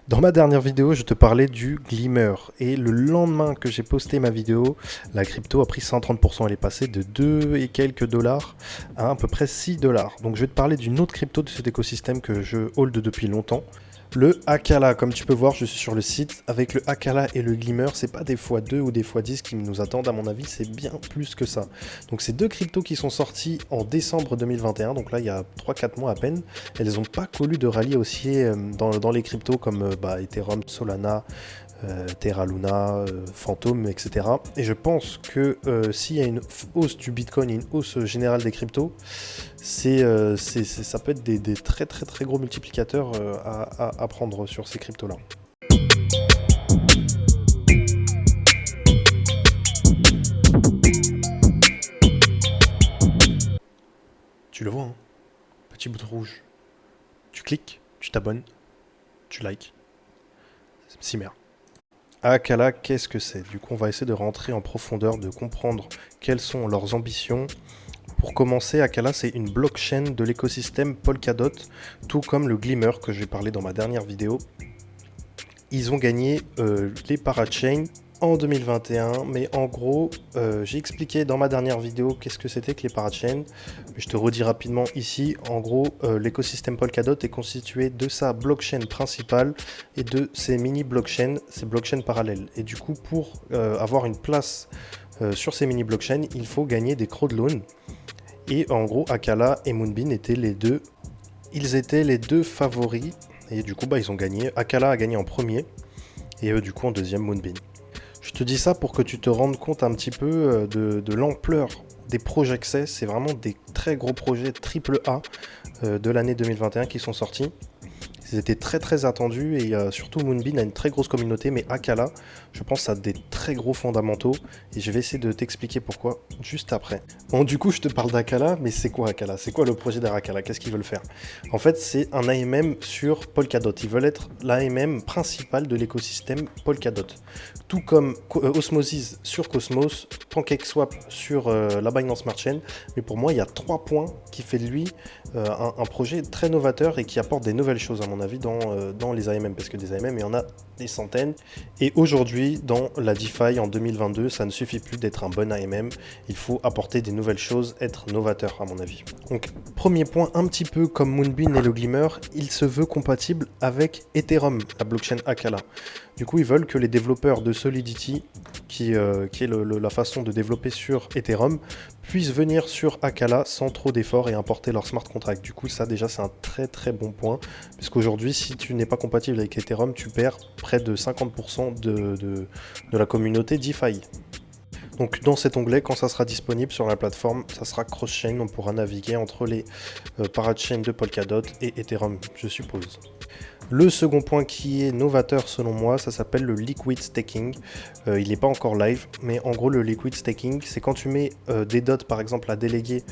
Dans ma dernière vidéo, je te parlais du Glimmer et le lendemain que j'ai posté ma vidéo, la crypto a pris 130%. Elle est passée de 2 et quelques dollars à peu près 6 dollars. Donc je vais te parler d'une autre crypto de cet écosystème que je hold depuis longtemps. Le Akala, comme tu peux voir, je suis sur le site. Avec le Akala et le Glimmer, c'est pas des fois 2 ou des fois 10 qui nous attendent. À mon avis, c'est bien plus que ça. Donc, c'est deux cryptos qui sont sortis en décembre 2021. Donc là, il y a 3-4 mois à peine. Elles n'ont pas connu de rallye haussier dans les cryptos comme Ethereum, Solana, Terra Luna, Phantom, etc. Et je pense que s'il y a une hausse du Bitcoin et une hausse générale des cryptos, ça peut être des très très très gros multiplicateurs à prendre sur ces cryptos-là. Tu le vois, hein, petit bouton rouge. Tu cliques, tu t'abonnes, tu likes. Cimer. Akala, qu'est-ce que c'est? Du coup, on va essayer de rentrer en profondeur, de comprendre quelles sont leurs ambitions. Pour commencer, Akala, c'est une blockchain de l'écosystème Polkadot, tout comme le Glimmer que j'ai parlé dans ma dernière vidéo. Ils ont gagné les parachains en 2021, mais en gros, j'ai expliqué dans ma dernière vidéo qu'est-ce que c'était que les parachains. Je te redis rapidement ici, en gros, l'écosystème Polkadot est constitué de sa blockchain principale et de ses mini-blockchains, ses blockchains parallèles. Et du coup, pour avoir une place sur ces mini-blockchains, il faut gagner des crowdloans. Et en gros, Akala et Moonbeam étaient les deux. Ils étaient les deux favoris. Et du coup, ils ont gagné. Akala a gagné en premier. Et eux, du coup, en deuxième, Moonbeam. Je te dis ça pour que tu te rendes compte un petit peu de l'ampleur des projets que c'est. C'est vraiment des très gros projets AAA de l'année 2021 qui sont sortis. Ils étaient très très attendus et surtout Moonbeam a une très grosse communauté, mais Akala, je pense, a des très gros fondamentaux et je vais essayer de t'expliquer pourquoi juste après. Bon, du coup, je te parle d'Akala, mais c'est quoi Akala? C'est quoi le projet d'Akala? Qu'est-ce qu'ils veulent faire? En fait, c'est un AMM sur Polkadot. Ils veulent être l'AMM principal de l'écosystème Polkadot. Tout comme Osmosis sur Cosmos, PancakeSwap sur la Binance Smart Chain. Mais pour moi, il y a 3 points qui fait de lui un projet très novateur et qui apporte des nouvelles choses à mon avis dans les AMM, parce que des AMM il y en a des centaines et aujourd'hui dans la DeFi en 2022 ça ne suffit plus d'être un bon AMM, il faut apporter des nouvelles choses, être novateur à mon avis. Donc premier point, un petit peu comme Moonbeam et le Glimmer, il se veut compatible avec Ethereum, la blockchain Akala. Du coup ils veulent que les développeurs de Solidity qui est la façon de développer sur Ethereum puissent venir sur Akala sans trop d'efforts et importer leur smart contract. Du coup, ça déjà, c'est un très très bon point. Puisqu'aujourd'hui, si tu n'es pas compatible avec Ethereum, tu perds près de 50% de la communauté DeFi. Donc dans cet onglet, quand ça sera disponible sur la plateforme, ça sera cross-chain, on pourra naviguer entre les parachains de Polkadot et Ethereum, je suppose. Le second point qui est novateur selon moi, ça s'appelle le liquid staking. Il n'est pas encore live, mais en gros le liquid staking, c'est quand tu mets des dots par exemple à déléguer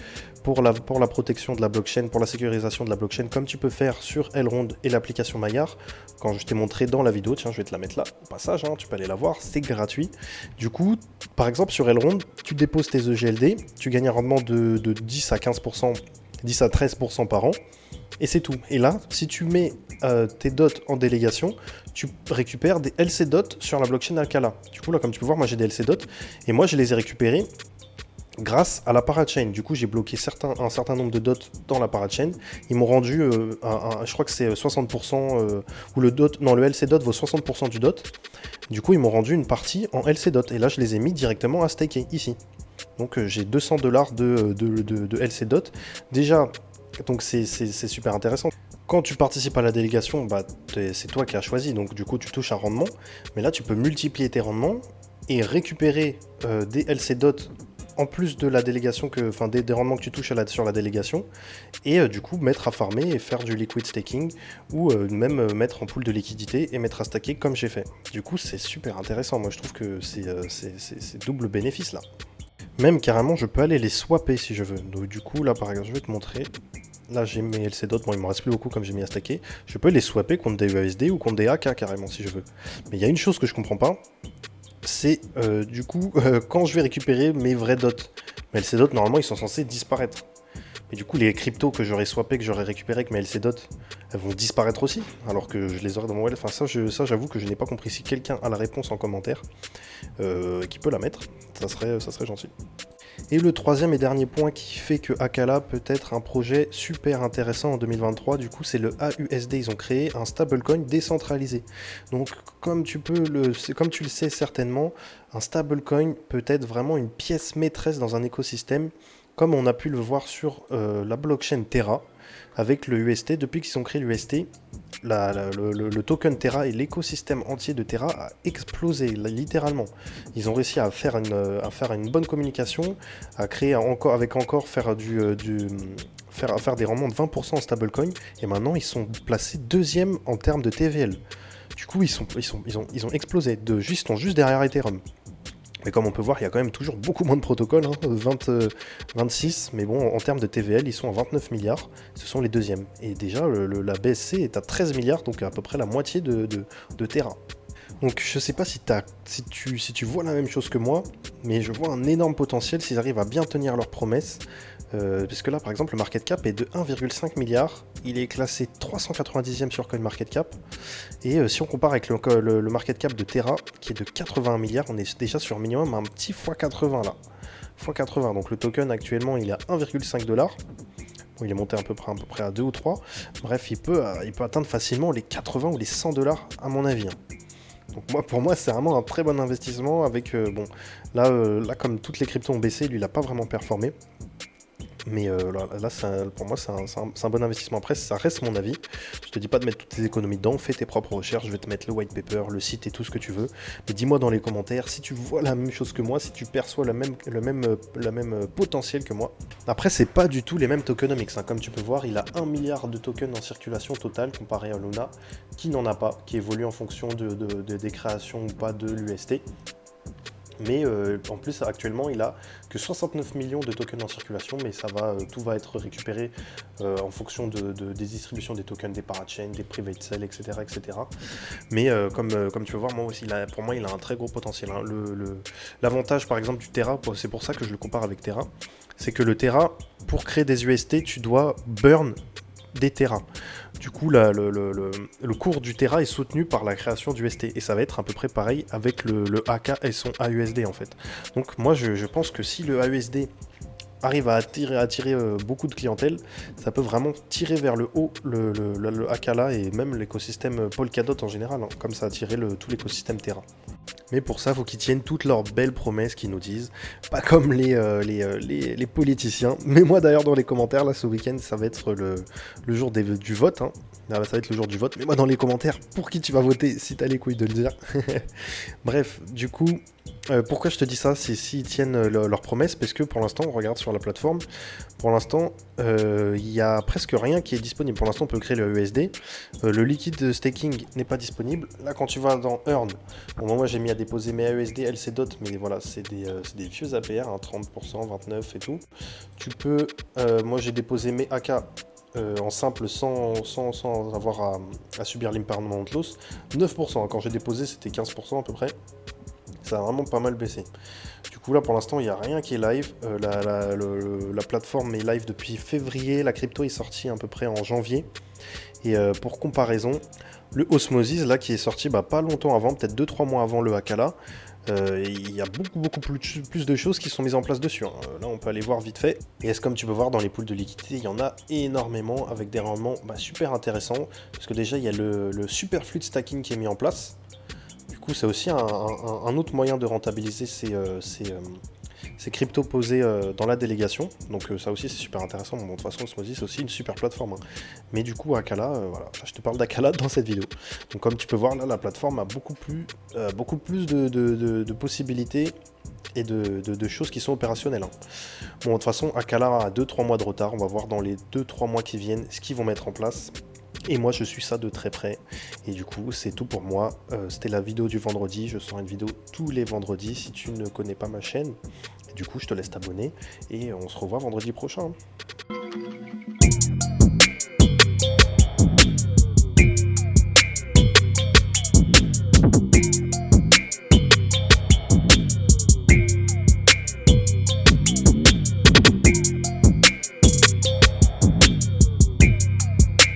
pour la protection de la blockchain, pour la sécurisation de la blockchain, comme tu peux faire sur Elrond et l'application Maillard. Quand je t'ai montré dans la vidéo, tiens je vais te la mettre là au passage, hein, tu peux aller la voir, c'est gratuit. Du coup, par exemple sur Elrond, tu déposes tes EGLD, tu gagnes un rendement de 10 à 15%, 10 à 13% par an. Et c'est tout. Et là, si tu mets tes dots en délégation, tu récupères des LC dots sur la blockchain Akala. Du coup, là, comme tu peux voir, moi j'ai des LC dots. Et moi, je les ai récupérés grâce à la parachain. Du coup, j'ai bloqué un certain nombre de dots dans la parachain. Ils m'ont rendu, je crois que c'est 60%, ou le LC dot vaut 60% du dot. Du coup, ils m'ont rendu une partie en LC dot. Et là, je les ai mis directement à staker ici. Donc, j'ai 200 dollars de LC dot. Déjà, donc c'est super intéressant. Quand tu participes à la délégation, c'est toi qui as choisi, donc du coup tu touches un rendement. Mais là tu peux multiplier tes rendements et récupérer des LC dots en plus de la délégation, des rendements que tu touches sur la délégation. Et du coup mettre à farmer et faire du liquid staking ou même mettre en pool de liquidité et mettre à stacker comme j'ai fait. Du coup c'est super intéressant, moi je trouve que c'est double bénéfice là. Même carrément je peux aller les swapper si je veux. Donc du coup là par exemple je vais te montrer. Là j'ai mes LC dots, bon il me reste plus beaucoup comme j'ai mis à stacker. Je peux les swapper contre des USD ou contre des AK carrément si je veux. Mais il y a une chose que je comprends pas, c'est du coup quand je vais récupérer mes vrais dots. Mes LC dots normalement ils sont censés disparaître. Mais du coup, les cryptos que j'aurais swappé, que j'aurais récupéré avec mes LC DOT, elles vont disparaître aussi, alors que je les aurais dans mon wallet. Enfin, ça j'avoue que je n'ai pas compris. Si quelqu'un a la réponse en commentaire, qui peut la mettre, ça serait gentil. Et le troisième et dernier point qui fait que Akala peut être un projet super intéressant en 2023, du coup, c'est le AUSD. Ils ont créé un stablecoin décentralisé. Donc, comme tu le sais certainement, un stablecoin peut être vraiment une pièce maîtresse dans un écosystème, comme on a pu le voir sur la blockchain Terra, avec le UST. Depuis qu'ils ont créé l'UST, le token Terra et l'écosystème entier de Terra a explosé, littéralement. Ils ont réussi à faire une bonne communication, à créer faire des rendements de 20% en stablecoin, et maintenant ils sont placés deuxième en termes de TVL. Du coup, ils ont explosé, ils sont juste derrière Ethereum. Mais comme on peut voir, il y a quand même toujours beaucoup moins de protocoles, 26, mais bon, en termes de TVL, ils sont à 29 milliards, ce sont les deuxièmes. Et déjà, la BSC est à 13 milliards, donc à peu près la moitié de Terra. Donc je sais pas si tu vois la même chose que moi, mais je vois un énorme potentiel s'ils arrivent à bien tenir leurs promesses. Puisque là, par exemple, le market cap est de 1,5 milliard. Il est classé 390e sur CoinMarketCap. Et si on compare avec le market cap de Terra, qui est de 81 milliards, on est déjà sur minimum un petit x80 là. x80. Donc le token actuellement, il est à 1,5 $. Bon, il est monté à peu près à 2 ou 3. Bref, il peut atteindre facilement les 80 ou les 100 $ à mon avis. Donc pour moi, c'est vraiment un très bon investissement. Avec là, comme toutes les cryptos ont baissé, lui, il n'a pas vraiment performé. Mais pour moi, c'est un bon investissement. Après, ça reste mon avis. Je te dis pas de mettre toutes tes économies dedans. Fais tes propres recherches. Je vais te mettre le white paper, le site et tout ce que tu veux. Mais dis-moi dans les commentaires si tu vois la même chose que moi, si tu perçois le même potentiel que moi. Après, c'est pas du tout les mêmes tokenomics. Comme tu peux voir, il a 1 milliard de tokens en circulation totale comparé à Luna, qui n'en a pas, qui évolue en fonction des créations ou pas de l'UST. Mais en plus, actuellement, il a que 69 millions de tokens en circulation, mais tout va être récupéré en fonction des distributions des tokens, des parachains, des private sales, etc. etc. Mais comme tu peux voir, moi aussi, pour moi, il a un très gros potentiel. L'avantage, par exemple, du Terra, c'est pour ça que je le compare avec Terra, c'est que le Terra, pour créer des UST, tu dois burn des Terra. Du coup, le cours du Terra est soutenu par la création du ST. Et ça va être à peu près pareil avec le AK et son AUSD en fait. Donc moi, je pense que si le AUSD arrive à attirer beaucoup de clientèle, ça peut vraiment tirer vers le haut le Akala et même l'écosystème Polkadot en général, comme ça a attiré tout l'écosystème Terra. Mais pour ça, il faut qu'ils tiennent toutes leurs belles promesses qu'ils nous disent, pas comme les politiciens. Mais moi d'ailleurs dans les commentaires, là ce week-end, ça va être le jour du vote. Ça va être le jour du vote. Mais moi dans les commentaires, pour qui tu vas voter, si t'as les couilles de le dire. Bref, du coup, pourquoi je te dis ça, c'est s'ils tiennent leurs promesses, parce que pour l'instant, on regarde sur la plateforme, pour l'instant, il n'y a presque rien qui est disponible. Pour l'instant, on peut créer le USD. Le liquide staking n'est pas disponible. Là, quand tu vas dans Earn, bon, moi j'ai mis à déposer mes AUSD, LC DOT, mais voilà, c'est des vieux APR, 30%, 29% et tout. Tu peux, moi j'ai déposé mes AK en simple sans avoir à subir l'impermanent loss. 9%, quand j'ai déposé c'était 15% à peu près. Ça a vraiment pas mal baissé. Du coup là pour l'instant il n'y a rien qui est live. La plateforme est live depuis février. La crypto est sortie à peu près en janvier. Et pour comparaison, le Osmosis là qui est sorti pas longtemps avant, peut-être 2-3 mois avant le Akala, il y a beaucoup plus de choses qui sont mises en place dessus. Là on peut aller voir vite fait. Et comme tu peux voir dans les pools de liquidité, il y en a énormément avec des rendements super intéressants. Parce que déjà il y a le superflu de stacking qui est mis en place. Du coup, c'est aussi un autre moyen de rentabiliser ces cryptos posés dans la délégation. Donc ça aussi, c'est super intéressant. Bon, de toute façon, Osmosis, c'est aussi une super plateforme. Mais du coup, Akala, voilà, je te parle d'Akala dans cette vidéo. Donc comme tu peux voir, là, la plateforme a beaucoup plus de possibilités et de choses qui sont opérationnelles. Bon, de toute façon, Akala a 2-3 mois de retard. On va voir dans les 2-3 mois qui viennent ce qu'ils vont mettre en place. Et moi je suis ça de très près. Et du coup c'est tout pour moi. C'était la vidéo du vendredi. Je sors une vidéo tous les vendredis si tu ne connais pas ma chaîne. Et du coup je te laisse t'abonner. Et on se revoit vendredi prochain.